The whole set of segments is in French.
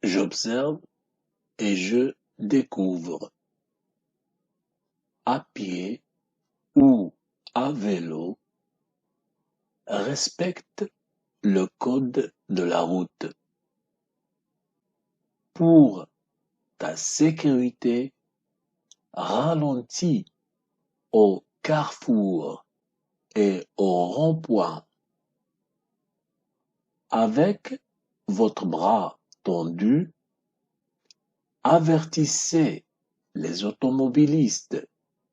J'observe et je découvre. À pied ou à vélo, respecte le code de la route. Pour ta sécurité, ralentis au carrefour et au rond-point. Avec votre bras tendu, avertissez les automobilistes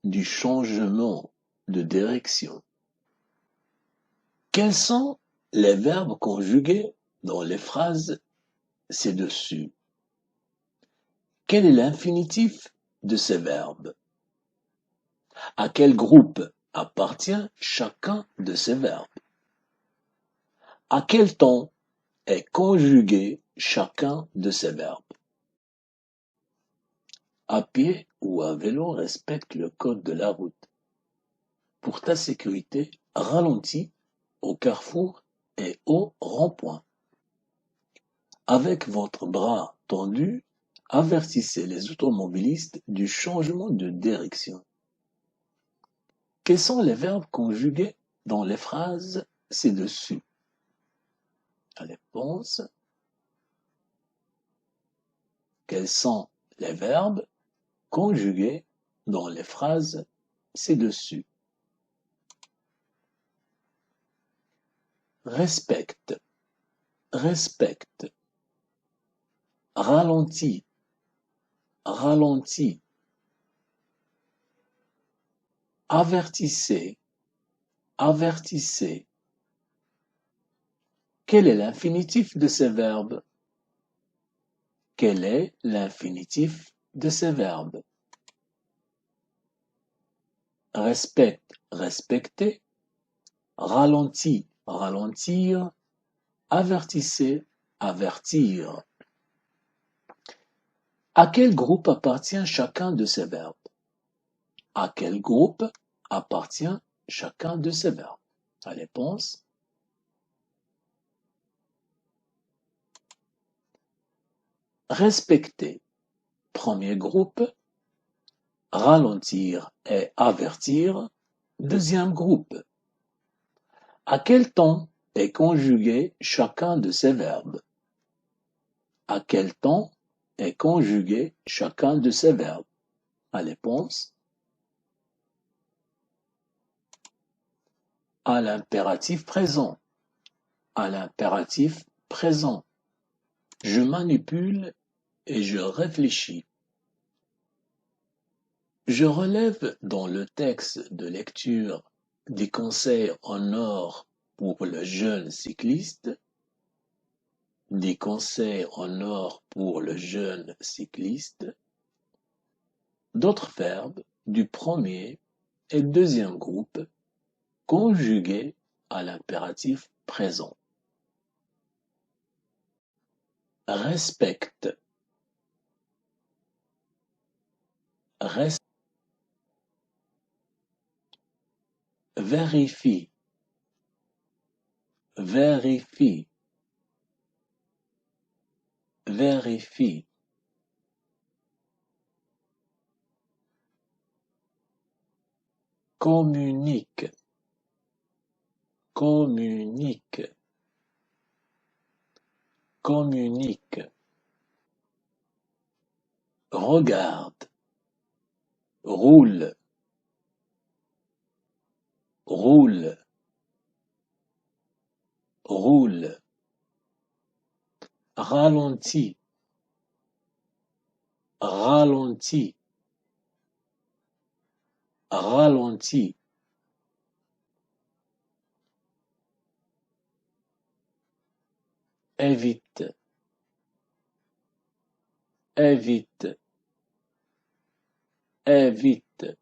du changement de direction. Quels sont les verbes conjugués dans les phrases ci-dessus? Quel est l'infinitif de ces verbes? À quel groupe appartient chacun de ces verbes? À quel temps est conjugué chacun de ces verbes? À pied ou à vélo, respecte le code de la route. Pour ta sécurité, ralentis au carrefour et au rond-point. Avec votre bras tendu, avertissez les automobilistes du changement de direction. Quels sont les verbes conjugués dans les phrases ci-dessus? La réponse. Quels sont les verbes conjugués dans les phrases ci-dessus? Respecte, respecte. Ralentis, ralentis. Avertissez, avertissez. Quel est l'infinitif de ces verbes? Quel est l'infinitif de ces verbes? Respecte, respecter. Ralentis, ralentir. Avertissez, avertir. À quel groupe appartient chacun de ces verbes? À quel groupe appartient chacun de ces verbes? La réponse. Respecter, premier groupe. Ralentir et avertir, deuxième groupe. À quel temps est conjugué chacun de ces verbes? À quel temps est conjugué chacun de ces verbes? La réponse. À l'impératif présent. À l'impératif présent. Je manipule et je réfléchis. Je relève dans le texte de lecture des conseils en or pour le jeune cycliste, des conseils en or pour le jeune cycliste, d'autres verbes du premier et deuxième groupe conjugués à l'impératif présent. Respecte, vérifie, vérifie, vérifie. Communique, communique, communique. Regarde, roule, roule, roule. Ralentis, ralentis, ralentis. Évite, évite, évite.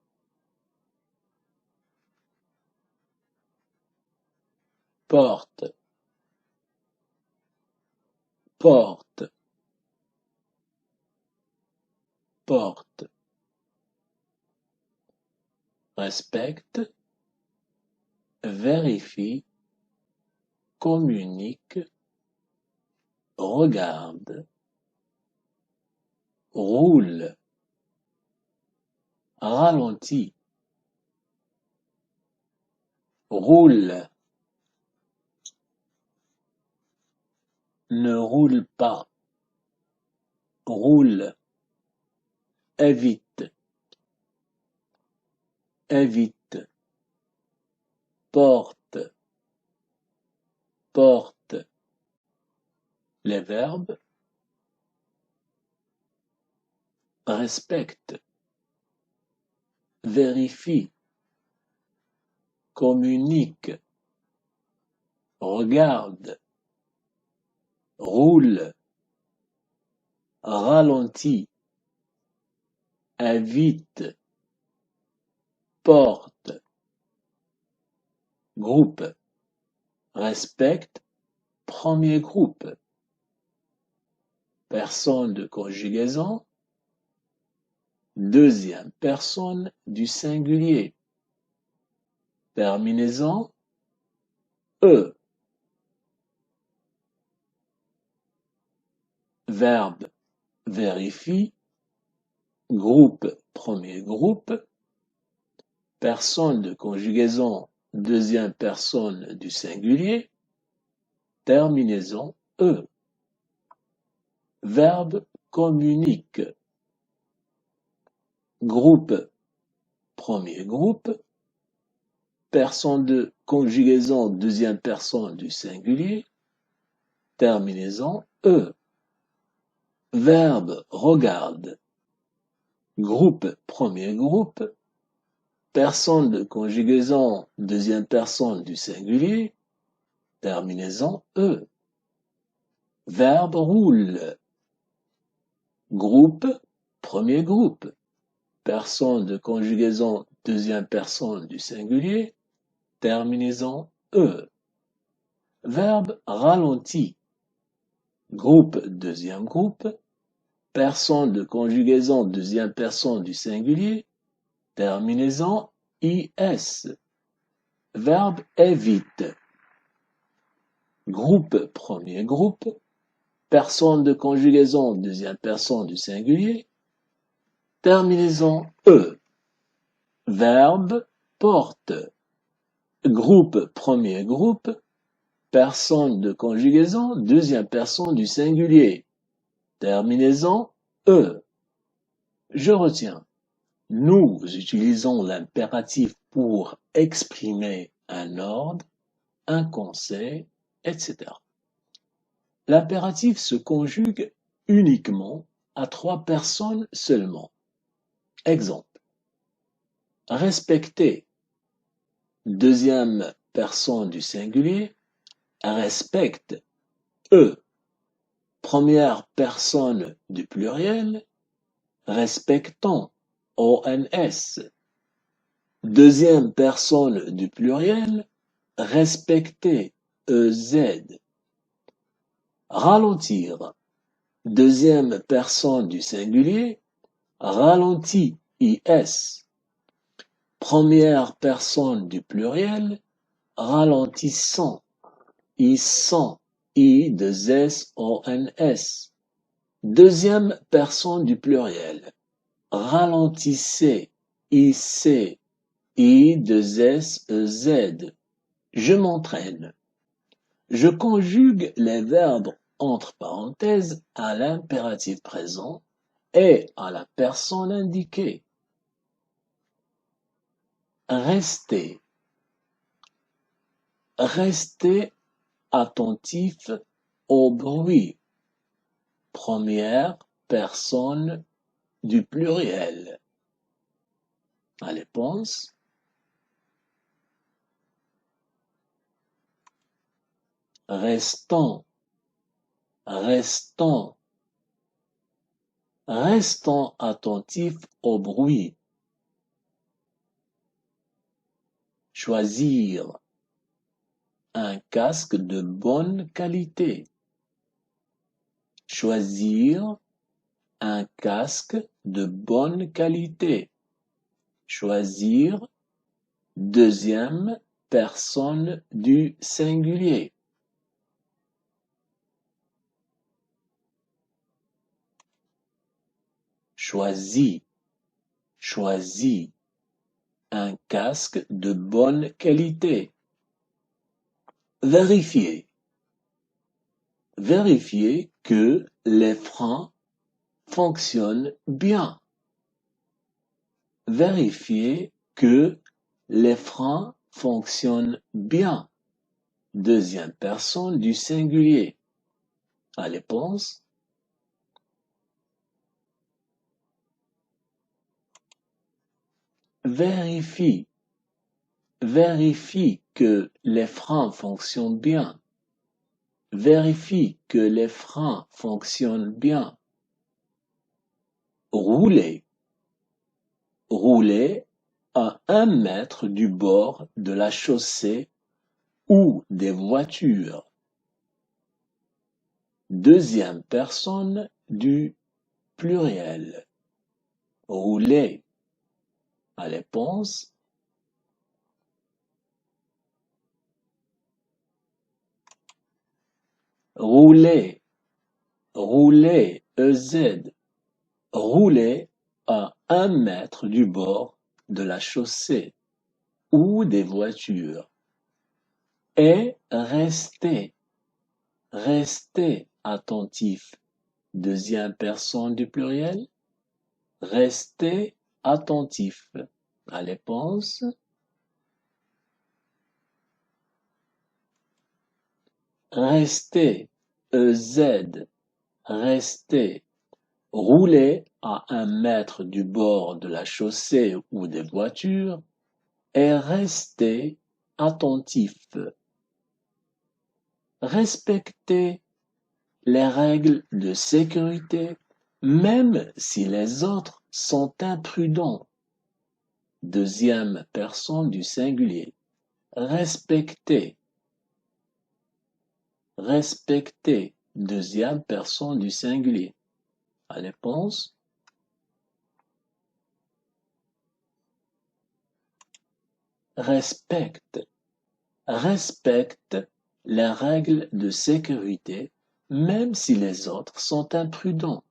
Porte, porte, porte. Respecte, vérifie, communique, regarde, roule, ralentit, roule, ne roule pas, roule, évite, évite, porte, porte. Les verbes respecte, vérifie, communique, regarde, roule, ralentit, invite, porte, groupe, respecte, premier groupe, personne de conjugaison, deuxième personne du singulier, terminaison E, verbe vérifie, groupe premier groupe, personne de conjugaison deuxième personne du singulier, terminaison E. Verbe communique, groupe premier groupe, personne de conjugaison deuxième personne du singulier, terminaison E. Verbe regarde, groupe premier groupe, personne de conjugaison deuxième personne du singulier, terminaison E. Verbe roule, groupe premier groupe, personne de conjugaison deuxième personne du singulier, terminaison E. Verbe ralenti, groupe deuxième groupe, personne de conjugaison deuxième personne du singulier, terminaison IS. Verbe évite, groupe premier groupe, personne de conjugaison deuxième personne du singulier, terminaison E. Verbe porte, groupe premier groupe, personne de conjugaison deuxième personne du singulier, terminaison E. Je retiens. Nous utilisons l'impératif pour exprimer un ordre, un conseil, etc. L'impératif se conjugue uniquement à 3 personnes seulement. Exemple. Respecter, deuxième personne du singulier, respecte, E. Première personne du pluriel, respectons, ONS. Deuxième personne du pluriel, respecter, EZ. Ralentir, deuxième personne du singulier, ralentit, IS. Première personne du pluriel, ralentissant, ISSant, I2SONS. Deuxième personne du pluriel, ralentissez, IC, I2SEZ. Je m'entraîne. Je conjugue les verbes entre parenthèses à l'impératif présent et à la personne indiquée. Restez. Restez attentif au bruit. Première personne du pluriel. La réponse. Restons. Restons. Restons attentifs au bruit. Choisir. Un casque de bonne qualité. Choisir un casque de bonne qualité. Choisir deuxième personne du singulier. choisis, choisis un casque de bonne qualité. Vérifier, vérifier que les freins fonctionnent bien. Vérifier que les freins fonctionnent bien. Deuxième personne du singulier. Allez, pense. Vérifie. Vérifie que les freins fonctionnent bien. Vérifie que les freins fonctionnent bien. Rouler. Rouler à 1 mètre du bord de la chaussée ou des voitures. Deuxième personne du pluriel. Rouler. Allez, pense. Rouler. Rouler, EZ. Rouler à 1 mètre du bord de la chaussée ou des voitures. Et rester. Rester attentif. Deuxième personne du pluriel. Rester attentif. Allez, pense. Rester, EZ. Rester. Rouler à 1 mètre du bord de la chaussée ou des voitures et rester attentif. Respecter les règles de sécurité même si les autres sont imprudents. Deuxième personne du singulier. Respecter. Respecter. Deuxième personne du singulier. Allez, pense. Respecte. Respecte les règles de sécurité même si les autres sont imprudents.